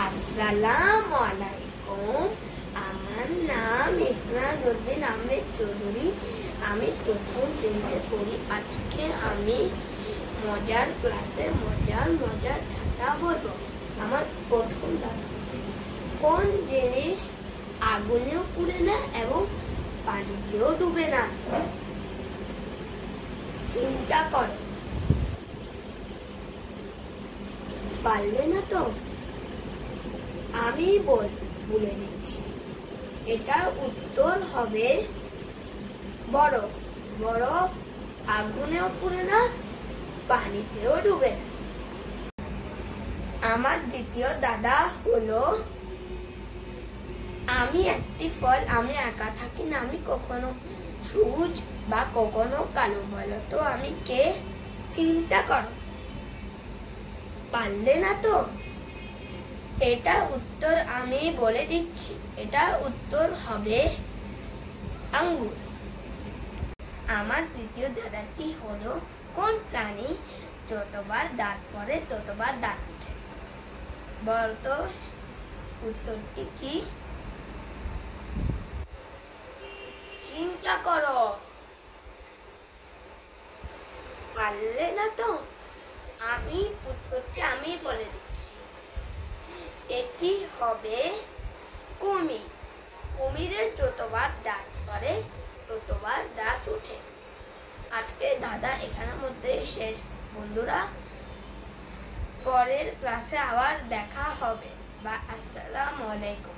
আসসালামু আলাইকুম। আমার নাম ইফরাজউদ্দিন আহমেদ চৌধুরী। আমি প্রথম শ্রেণীতে পড়ি। আজকে আমি মজার ক্লাসে মজার ধাঁধা বলবো। আমার প্রথম ধাঁধা, কোন জিনিস আগুনেও পুড়ে না এবং পানিতেও ডুবে না? চিন্তা করো। পারলে না তো? আমি বলে দিচ্ছি, এটার উত্তর হবে বরফ। বরফ আগুনেও পুড়ে না, পানিতেও ডুবে না। আমার দ্বিতীয় দাদা হলো, আমি একটি ফল, আমি একা থাকি না, আমি কখনো সবুজ বা কখনো কালো। বলো তো আমি কে? চিন্তা করো। পারলে না তো? এটা উত্তর আমি বলে দিচ্ছি, এটা উত্তর হবে আঙ্গুর। আমার তৃতীয় দাদাটি হলো, কোন প্রাণী যতবার দাঁত পড়ে ততবার দাঁত ওঠে? বলতো উত্তরটি কি? চিন্তা করো। পারলে না তো? উত্তরটি আমি বলে দিচ্ছি, এটি হবে কুমির। কুমিরের যতবার দাঁত পড়ে ততবার দাঁত ওঠে। আজকে দাদা এখানের মধ্যে শেষ বন্ধুরা। পরের ক্লাসে আবার দেখা হবে। আসসালামু আলাইকুম।